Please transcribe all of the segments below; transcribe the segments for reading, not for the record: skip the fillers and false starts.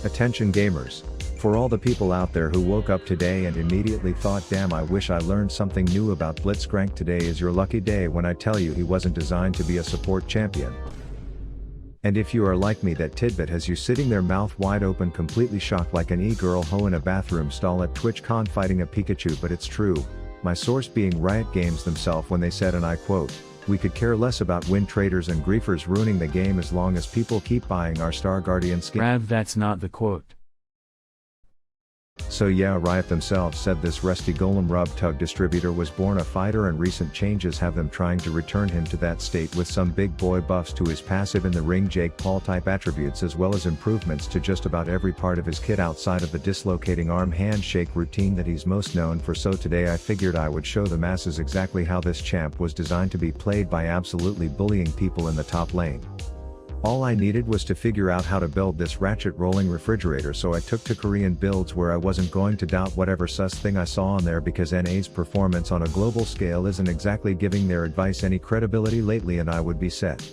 Attention gamers. For all the people out there who woke up today and immediately thought, damn, I wish I learned something new about Blitzcrank, today is your lucky day when I tell you he wasn't designed to be a support champion. And if you are like me, that tidbit has you sitting there mouth wide open, completely shocked like an e-girl hoe in a bathroom stall at TwitchCon fighting a Pikachu. But it's true, my source being Riot Games themselves, when they said, and I quote, "We could care less about win traders and griefers ruining the game as long as people keep buying our Star Guardian skin." Rav, that's not the quote. So yeah, Riot themselves said this Rusty Golem Rub Tug distributor was born a fighter, and recent changes have them trying to return him to that state with some big boy buffs to his passive in the ring Jake Paul type attributes, as well as improvements to just about every part of his kit outside of the dislocating arm handshake routine that he's most known for. So today I figured I would show the masses exactly how this champ was designed to be played by absolutely bullying people in the top lane. All I needed was to figure out how to build this ratchet rolling refrigerator, so I took to Korean builds where I wasn't going to doubt whatever sus thing I saw on there, because NA's performance on a global scale isn't exactly giving their advice any credibility lately, and I would be set.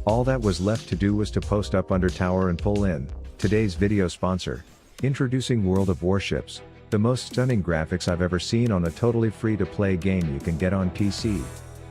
All that was left to do was to post up under tower and pull in today's video sponsor. Introducing World of Warships, the most stunning graphics I've ever seen on a totally free to play game you can get on PC.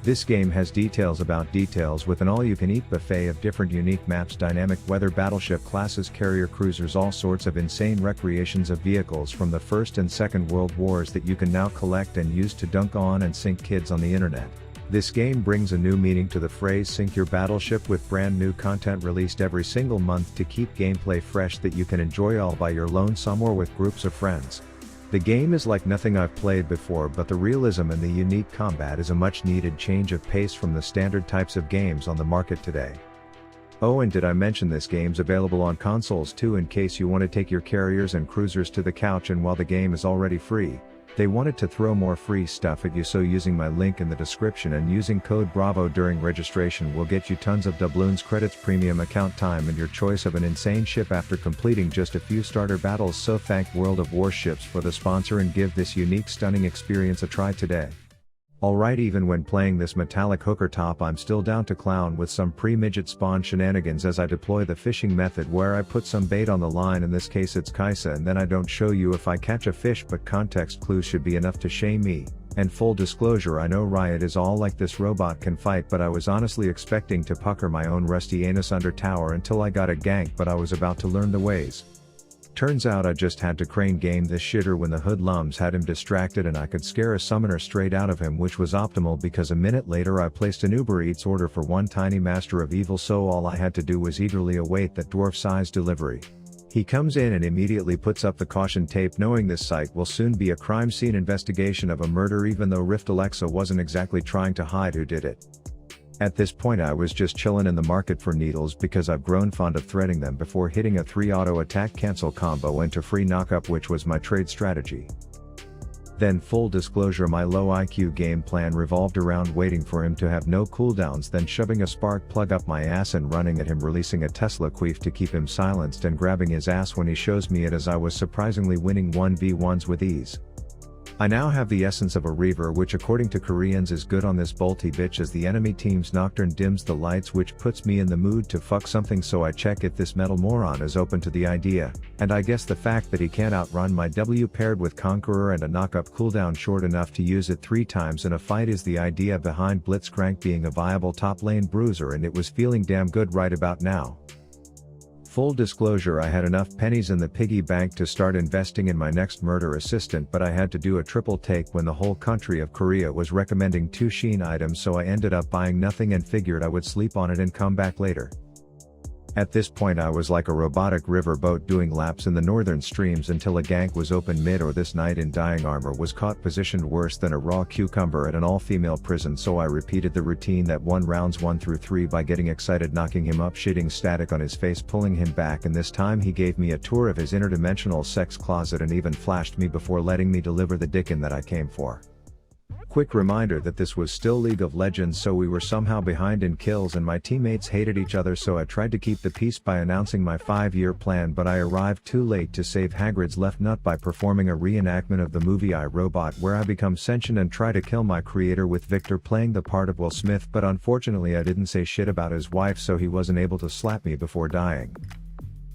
This game has details about details, with an all-you-can-eat buffet of different unique maps, dynamic weather, battleship classes, carrier cruisers, all sorts of insane recreations of vehicles from the First and Second World Wars that you can now collect and use to dunk on and sink kids on the internet. This game brings a new meaning to the phrase "sink your battleship" with brand new content released every single month to keep gameplay fresh that you can enjoy all by your lonesome or with groups of friends. The game is like nothing I've played before, but the realism and the unique combat is a much needed change of pace from the standard types of games on the market today. Oh, and did I mention this game's available on consoles too, in case you want to take your carriers and cruisers to the couch, and while the game is already free, they wanted to throw more free stuff at you, so using my link in the description and using code BRAVO during registration will get you tons of doubloons, credits, premium account time, and your choice of an insane ship after completing just a few starter battles. So thank World of Warships for the sponsor and give this unique stunning experience a try today. Alright, even when playing this metallic hooker top, I'm still down to clown with some pre-midget spawn shenanigans as I deploy the fishing method, where I put some bait on the line, in this case it's Kaisa, and then I don't show you if I catch a fish, but context clues should be enough to shame me. And full disclosure, I know Riot is all like this robot can fight, but I was honestly expecting to pucker my own rusty anus under tower until I got a gank, but I was about to learn the ways. Turns out I just had to crane game this shitter when the hoodlums had him distracted and I could scare a summoner straight out of him, which was optimal because a minute later I placed an Uber Eats order for one tiny master of evil, so all I had to do was eagerly await that dwarf-sized delivery. He comes in and immediately puts up the caution tape, knowing this site will soon be a crime scene investigation of a murder, even though Rift Alexa wasn't exactly trying to hide who did it. At this point I was just chillin' in the market for needles, because I've grown fond of threading them before hitting a 3 auto attack cancel combo into free knockup, which was my trade strategy. Then full disclosure, my low IQ game plan revolved around waiting for him to have no cooldowns, then shoving a spark plug up my ass and running at him, releasing a Tesla queef to keep him silenced, and grabbing his ass when he shows me it, as I was surprisingly winning 1v1s with ease. I now have the essence of a reaver, which according to Koreans is good on this bolty bitch, as the enemy team's nocturne dims the lights, which puts me in the mood to fuck something, so I check if this metal moron is open to the idea, and I guess the fact that he can't outrun my W paired with Conqueror and a knockup cooldown short enough to use it 3 times in a fight is the idea behind Blitzcrank being a viable top lane bruiser, and it was feeling damn good right about now. Full disclosure, I had enough pennies in the piggy bank to start investing in my next murder assistant, but I had to do a triple take when the whole country of Korea was recommending 2 Shein items, so I ended up buying nothing and figured I would sleep on it and come back later. At this point I was like a robotic river boat doing laps in the northern streams until a gank was open mid, or this knight in dying armor was caught positioned worse than a raw cucumber at an all-female prison, so I repeated the routine that won rounds 1 through 3 by getting excited, knocking him up, shitting static on his face, pulling him back, and this time he gave me a tour of his interdimensional sex closet and even flashed me before letting me deliver the dickin' that I came for. Quick reminder that this was still League of Legends, so we were somehow behind in kills and my teammates hated each other, so I tried to keep the peace by announcing my 5-year plan, but I arrived too late to save Hagrid's left nut by performing a reenactment of the movie I, Robot, where I become sentient and try to kill my creator, with Victor playing the part of Will Smith, but unfortunately I didn't say shit about his wife, so he wasn't able to slap me before dying.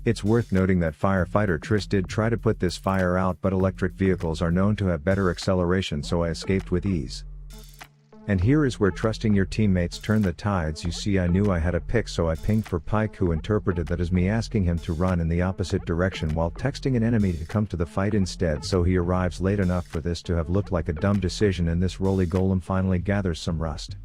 It's worth noting that firefighter Triss did try to put this fire out, but electric vehicles are known to have better acceleration, so I escaped with ease. And here is where trusting your teammates turn the tides. You see, I knew I had a pick, so I pinged for Pike, who interpreted that as me asking him to run in the opposite direction while texting an enemy to come to the fight instead, so he arrives late enough for this to have looked like a dumb decision, and this roly golem finally gathers some rust.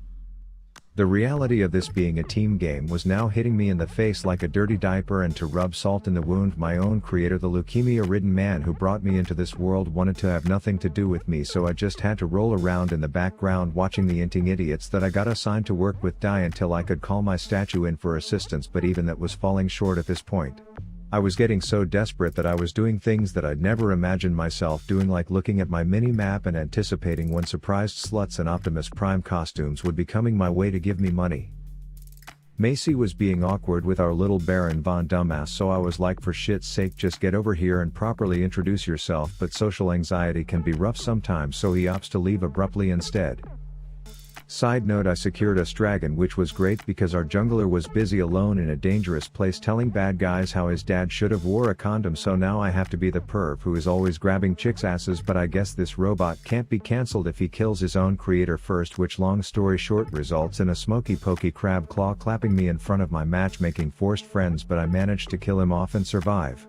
The reality of this being a team game was now hitting me in the face like a dirty diaper, and to rub salt in the wound, my own creator, the leukemia-ridden man who brought me into this world, wanted to have nothing to do with me, so I just had to roll around in the background watching the inting idiots that I got assigned to work with die until I could call my statue in for assistance, but even that was falling short at this point. I was getting so desperate that I was doing things that I'd never imagined myself doing, like looking at my mini-map and anticipating when surprised sluts in Optimus Prime costumes would be coming my way to give me money. Macy was being awkward with our little Baron Von Dumbass, so I was like, for shit's sake, just get over here and properly introduce yourself, but social anxiety can be rough sometimes, so he opts to leave abruptly instead. Side note, I secured a Stragon, which was great because our jungler was busy alone in a dangerous place telling bad guys how his dad should have wore a condom, so now I have to be the perv who is always grabbing chicks' asses, but I guess this robot can't be cancelled if he kills his own creator first, which long story short results in a smoky pokey crab claw clapping me in front of my matchmaking forced friends, but I managed to kill him off and survive.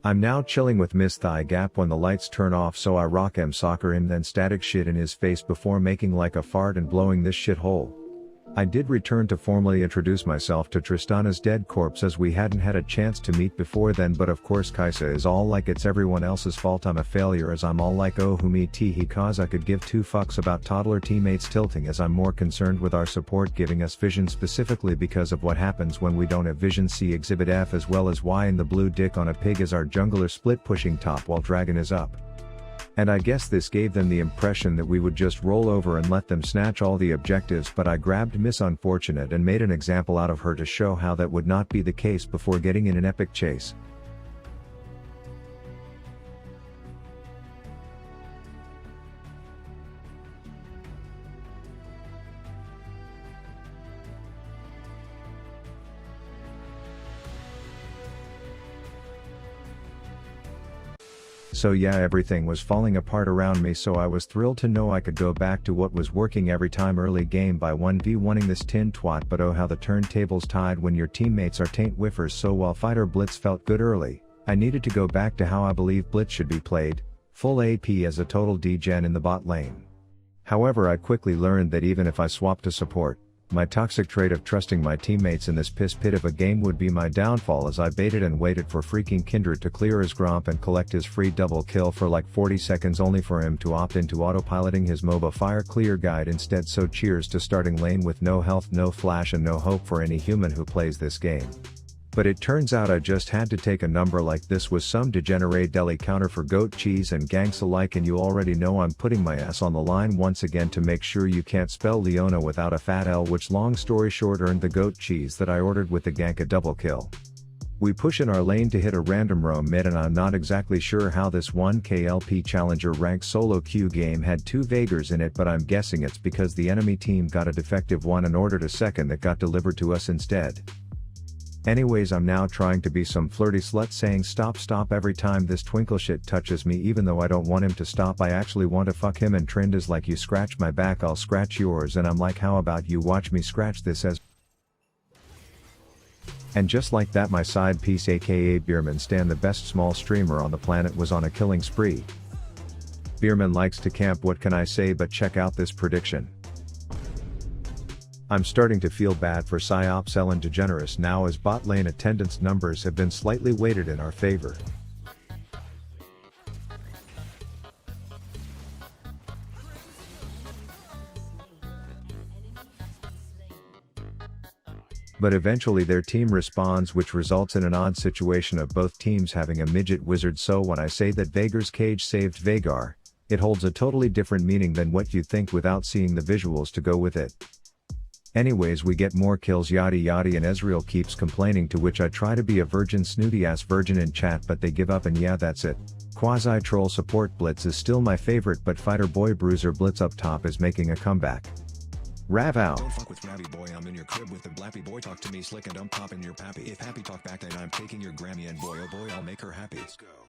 I'm now chilling with Miss Thigh Gap when the lights turn off, so I rock him, soccer him, then static shit in his face before making like a fart and blowing this shithole. I did return to formally introduce myself to Tristana's dead corpse, as we hadn't had a chance to meet before then, but of course Kaisa is all like it's everyone else's fault I'm a failure, as I'm all like, oh who me tee he, cause I could give two fucks about toddler teammates tilting, as I'm more concerned with our support giving us vision, specifically because of what happens when we don't have vision. See Exhibit F, as well as Y in the blue dick on a pig as our jungler split pushing top while dragon is up. And I guess this gave them the impression that we would just roll over and let them snatch all the objectives, but I grabbed Miss Unfortunate and made an example out of her to show how that would not be the case before getting in an epic chase. So yeah, everything was falling apart around me, so I was thrilled to know I could go back to what was working every time, early game by 1v1ing this tin twat, but oh how the turntables tied when your teammates are taint whiffers. So while Fighter Blitz felt good early, I needed to go back to how I believe Blitz should be played, full AP as a total degen in the bot lane. However, I quickly learned that even if I swapped to support, my toxic trait of trusting my teammates in this piss pit of a game would be my downfall, as I baited and waited for freaking Kindred to clear his Gromp and collect his free double kill for like 40 seconds, only for him to opt into autopiloting his MOBA fire clear guide instead. So cheers to starting lane with no health, no flash, and no hope for any human who plays this game. But it turns out I just had to take a number like this was some degenerate deli counter for goat cheese and ganks alike, and you already know I'm putting my ass on the line once again to make sure you can't spell Leona without a fat L, which long story short earned the goat cheese that I ordered with the gank a double kill. We push in our lane to hit a random roam mid, and I'm not exactly sure how this 1k LP Challenger ranked solo queue game had two Vagers in it, but I'm guessing it's because the enemy team got a defective one and ordered a second that got delivered to us instead. Anyways, I'm now trying to be some flirty slut saying stop every time this twinkle shit touches me, even though I don't want him to stop. I actually want to fuck him, and Trend is like, you scratch my back, I'll scratch yours, and I'm like, how about you watch me scratch this as. And just like that, my side piece aka Beerman Stan, the best small streamer on the planet, was on a killing spree. Beerman likes to camp, what can I say, but check out this prediction. I'm starting to feel bad for Psyops Ellen DeGeneres now, as bot lane attendance numbers have been slightly weighted in our favor. But eventually their team responds, which results in an odd situation of both teams having a midget wizard. So when I say that Vagar's cage saved Vagar, it holds a totally different meaning than what you'd think without seeing the visuals to go with it. Anyways, we get more kills yada yada, and Ezreal keeps complaining, to which I try to be a virgin snooty ass virgin in chat, but they give up, and yeah, that's it. Quasi troll support Blitz is still my favorite, but fighter boy Bruiser Blitz up top is making a comeback. Rav out. Don't fuck with Rabby boy, I'm in your crib with the blappy boy. Talk to me slick and I'm popping your pappy. If happy talk back then I'm taking your Grammy and boy oh boy I'll make her happy. Let's go.